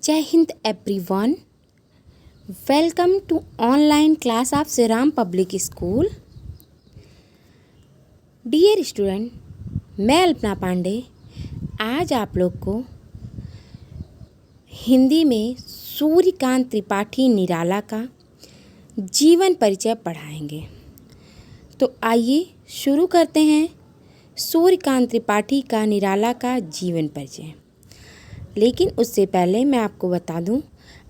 जय हिंद everyone. Welcome to online class of Shri Ram public school. Dear student, मैं अल्पना पांडे आज आप लोग को हिंदी में सूर्यकांत त्रिपाठी निराला का जीवन परिचय पढ़ाएंगे। तो आइए शुरू करते हैं सूर्यकांत त्रिपाठी का निराला का जीवन परिचय। लेकिन उससे पहले मैं आपको बता दूं,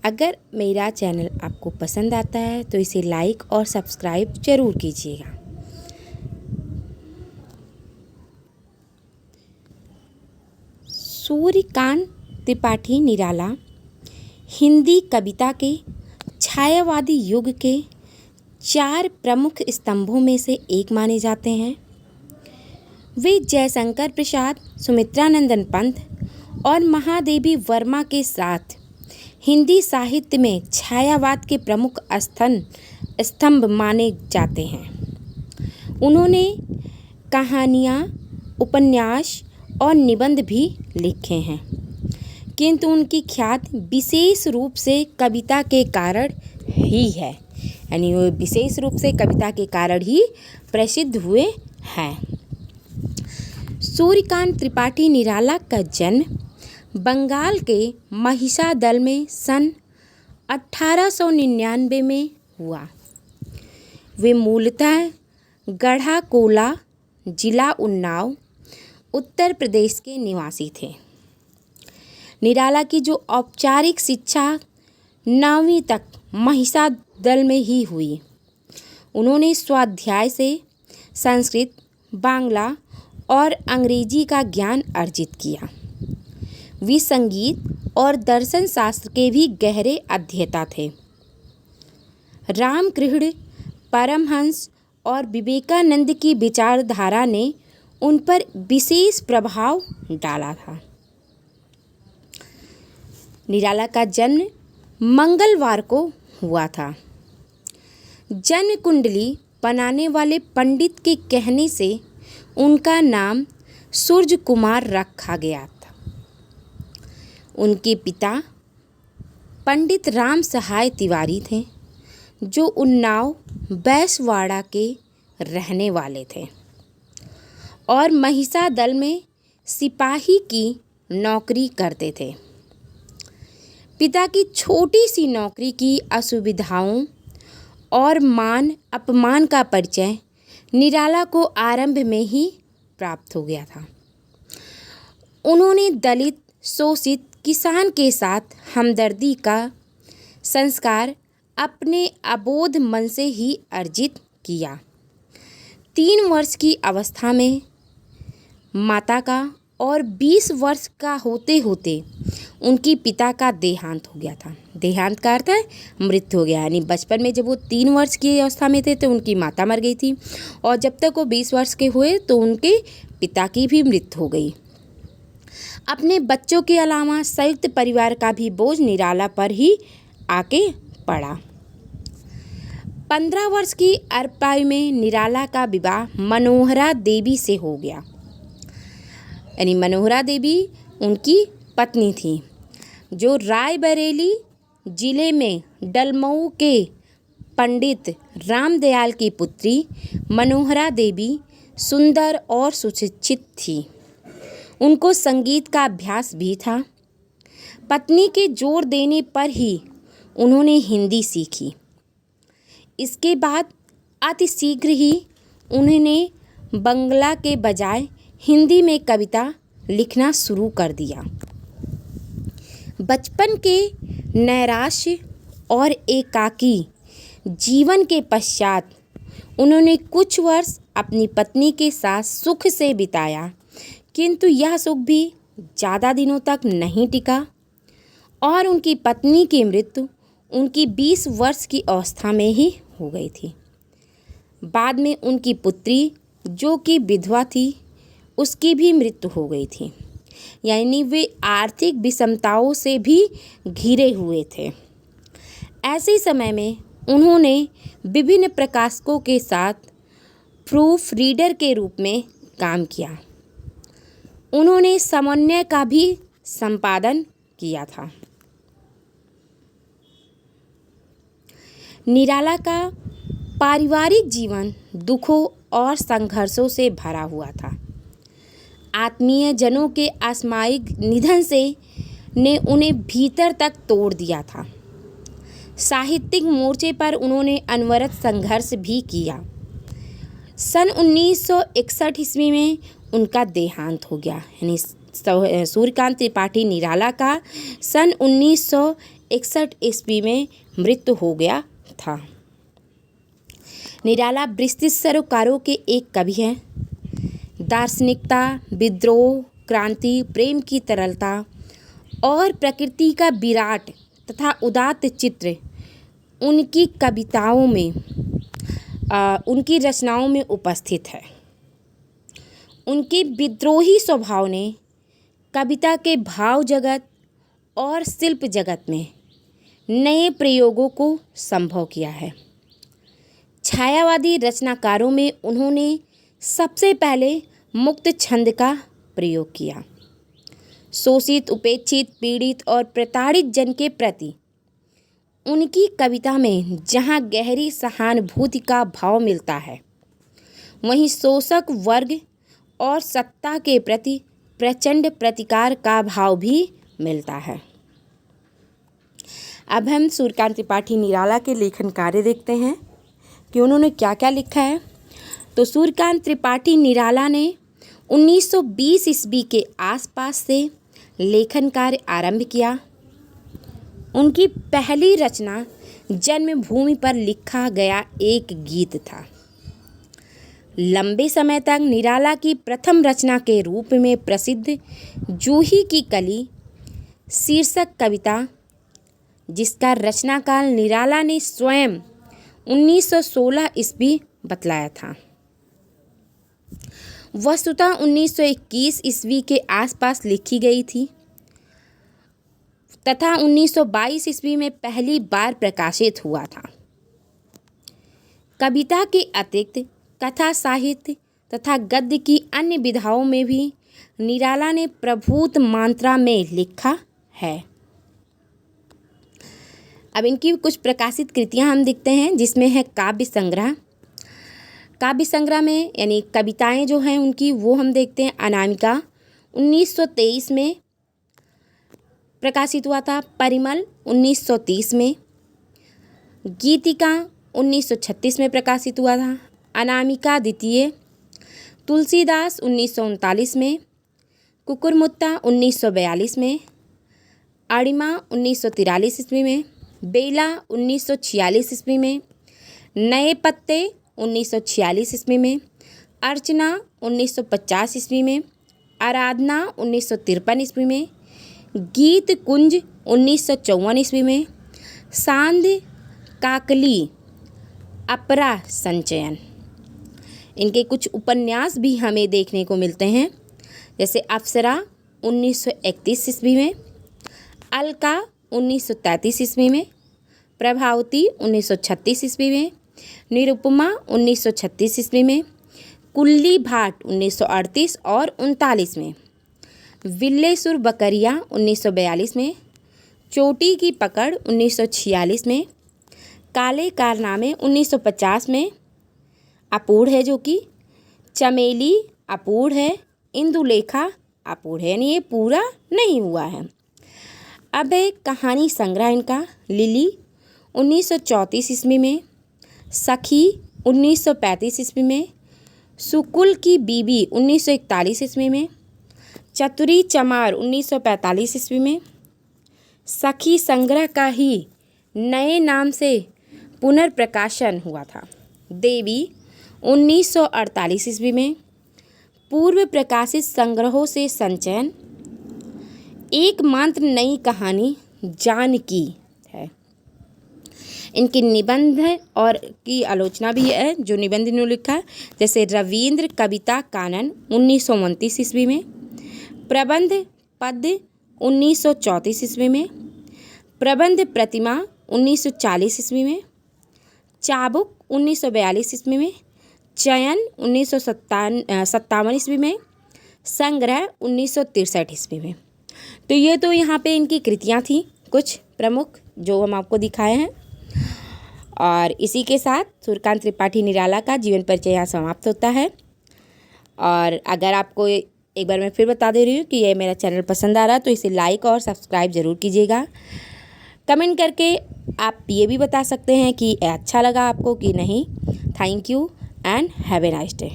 अगर मेरा चैनल आपको पसंद आता है तो इसे लाइक और सब्सक्राइब ज़रूर कीजिएगा। सूर्यकांत त्रिपाठी निराला हिंदी कविता के छायावादी युग के 4 प्रमुख स्तंभों में से एक माने जाते हैं। वे जयशंकर प्रसाद, सुमित्रानंदन पंत और महादेवी वर्मा के साथ हिंदी साहित्य में छायावाद के प्रमुख स्तंभ माने जाते हैं। उन्होंने कहानियाँ, उपन्यास और निबंध भी लिखे हैं, किंतु उनकी ख्याति विशेष रूप से कविता के कारण ही है, यानी वो विशेष रूप से कविता के कारण ही प्रसिद्ध हुए हैं। सूर्यकांत त्रिपाठी निराला का जन्म बंगाल के महिषादल में सन 1899 में हुआ। वे मूलतः गढ़ाकोला, जिला उन्नाव, उत्तर प्रदेश के निवासी थे। निराला की जो औपचारिक शिक्षा 9वीं तक महिषादल में ही हुई। उन्होंने स्वाध्याय से संस्कृत, बांग्ला और अंग्रेजी का ज्ञान अर्जित किया। वे संगीत और दर्शन शास्त्र के भी गहरे अध्येता थे। रामकृष्ण परमहंस और विवेकानंद की विचारधारा ने उन पर विशेष प्रभाव डाला था। निराला का जन्म मंगलवार को हुआ था। जन्म कुंडली बनाने वाले पंडित के कहने से उनका नाम सूर्य कुमार रखा गया था। उनके पिता पंडित राम सहाय तिवारी थे, जो उन्नाव बैसवाड़ा के रहने वाले थे और महिषादल में सिपाही की नौकरी करते थे। पिता की छोटी सी नौकरी की असुविधाओं और मान अपमान का परिचय निराला को आरंभ में ही प्राप्त हो गया था। उन्होंने दलित, शोषित किसान के साथ हमदर्दी का संस्कार अपने अबोध मन से ही अर्जित किया। 3 वर्ष की अवस्था में माता का और 20 वर्ष का होते होते उनकी पिता का देहांत हो गया था। देहांत का अर्थ है मृत्यु हो गया, यानी बचपन में जब वो 3 वर्ष की अवस्था में थे तो उनकी माता मर गई थी, और जब तक वो 20 वर्ष के हुए तो उनके पिता की भी मृत्यु हो गई। अपने बच्चों के अलावा संयुक्त परिवार का भी बोझ निराला पर ही आके पड़ा। 15 वर्ष की अल्पायु में निराला का विवाह मनोहरा देवी से हो गया। यानी मनोहरा देवी उनकी पत्नी थी, जो रायबरेली जिले में डलमऊ के पंडित रामदयाल की पुत्री मनोहरा देवी सुंदर और सुशिक्षित थी। उनको संगीत का अभ्यास भी था। पत्नी के जोर देने पर ही उन्होंने हिंदी सीखी। इसके बाद अतिशीघ्र ही उन्होंने बंगला के बजाय हिंदी में कविता लिखना शुरू कर दिया। बचपन के नैराश्य और एकाकी जीवन के पश्चात उन्होंने कुछ वर्ष अपनी पत्नी के साथ सुख से बिताया, किंतु यह सुख भी ज़्यादा दिनों तक नहीं टिका और उनकी पत्नी की मृत्यु उनकी 20 वर्ष की अवस्था में ही हो गई थी। बाद में उनकी पुत्री, जो कि विधवा थी, उसकी भी मृत्यु हो गई थी। यानी वे आर्थिक विषमताओं से भी घिरे हुए थे। ऐसे समय में उन्होंने विभिन्न प्रकाशकों के साथ प्रूफ रीडर के रूप में काम किया। उन्होंने समन्वय का भी संपादन किया था। निराला का पारिवारिक जीवन दुखों और संघर्षों से भरा हुआ था। आत्मीय जनों के असामयिक निधन से ने उन्हें भीतर तक तोड़ दिया था। साहित्यिक मोर्चे पर उन्होंने अनवरत संघर्ष भी किया। सन 1961 ईस्वी में उनका देहांत हो गया, यानी सूर्यकांत त्रिपाठी निराला का सन 1961 ईस्वी में मृत्यु हो गया था। निराला ब्रिटिश सरोकारों के एक कवि हैं। दार्शनिकता, विद्रोह, क्रांति, प्रेम की तरलता और प्रकृति का विराट तथा उदात्त चित्र उनकी कविताओं में उनकी रचनाओं में उपस्थित है। उनके विद्रोही स्वभाव ने कविता के भाव जगत और शिल्प जगत में नए प्रयोगों को संभव किया है। छायावादी रचनाकारों में उन्होंने सबसे पहले मुक्त छंद का प्रयोग किया। शोषित, उपेक्षित, पीड़ित और प्रताड़ित जन के प्रति उनकी कविता में जहाँ गहरी सहानुभूति का भाव मिलता है, वहीं शोषक वर्ग और सत्ता के प्रति प्रचंड प्रतिकार का भाव भी मिलता है। अब हम सूर्यकांत त्रिपाठी निराला के लेखन कार्य देखते हैं कि उन्होंने क्या क्या लिखा है। तो सूर्यकांत त्रिपाठी निराला ने 1920 ईस्वी के आसपास से लेखन कार्य आरंभ किया। उनकी पहली रचना जन्मभूमि पर लिखा गया एक गीत था। लंबे समय तक निराला की प्रथम रचना के रूप में प्रसिद्ध जूही की कली शीर्षक कविता, जिसका रचनाकाल निराला ने स्वयं 1916 ईस्वी बतलाया था, वस्तुतः 1921 ईस्वी के आसपास लिखी गई थी तथा 1922 ईस्वी में पहली बार प्रकाशित हुआ था। कविता के अतिरिक्त कथा साहित्य तथा गद्य की अन्य विधाओं में भी निराला ने प्रभुत मात्रा में लिखा है। अब इनकी कुछ प्रकाशित कृतियां हम देखते हैं, जिसमें है काव्य संग्रह। काव्य संग्रह में यानी कविताएं जो हैं उनकी, वो हम देखते हैं। अनामिका 1923 में प्रकाशित हुआ था। परिमल 1930 में। गीतिका 1936 में प्रकाशित हुआ था। अनामिका द्वितीय। तुलसीदास 1939 में। कुकुरमुत्ता 1942 में। अणिमा 1943 ईस्वी में। बेला 1946 ईस्वी में। नए पत्ते 1946 ईस्वी में। अर्चना 1950 ईस्वी में। आराधना 1953 ईस्वी में। गीत कुंज 1954 ईस्वी में। सांध काकली अपरा संचयन। इनके कुछ उपन्यास भी हमें देखने को मिलते हैं, जैसे अप्सरा 1931 ईस्वी में। अलका 1933 ईस्वी में। प्रभावती 1936 ईस्वी में। निरुपमा 1936 ईस्वी में। कुल्ली भाट 1938 और 39 में। विल्लेसुर बकरिया 1942 में। चोटी की पकड़ 1946 में। काले कारनामे 1950 में। अपूर्ण है जो कि चमेली अपूर्ण है। इंदुलेखा अपूर्ण है, यानी ये पूरा नहीं हुआ है। अब है कहानी संग्रह इनका। लिली 1934 ईस्वी में। सखी 1935 ईस्वी में। सुकुल की बीबी 1941 ईस्वी में। चतुरी चमार 1945 ईस्वी में। सखी संग्रह का ही नए नाम से पुनर्प्रकाशन हुआ था। देवी 1948 ईस्वी में। पूर्व प्रकाशित संग्रहों से संचयन। एकमात्र नई कहानी जानकी है। इनके निबंध और की आलोचना भी है, जो निबंध इन्होंने लिखा है, जैसे रविंद्र कविता कानन 1929 ईस्वी में। प्रबंध पद्य 1934 ईस्वी में। प्रबंध प्रतिमा 1940 ईस्वी में। चाबुक 1942 ईस्वी में। चयन 1957 ईस्वी में। संग्रह 1963 ईस्वी में। तो ये तो यहाँ पे इनकी कृतियाँ थी, कुछ प्रमुख जो हम आपको दिखाए हैं। और इसी के साथ सूर्यकांत त्रिपाठी निराला का जीवन परिचय यहाँ समाप्त होता है। और अगर आपको एक बार मैं फिर बता दे रही हूँ कि ये मेरा चैनल पसंद आ रहा है तो इसे लाइक और सब्सक्राइब ज़रूर कीजिएगा। कमेंट करके आप ये भी बता सकते हैं कि अच्छा लगा आपको कि नहीं। Thank you and have a nice day.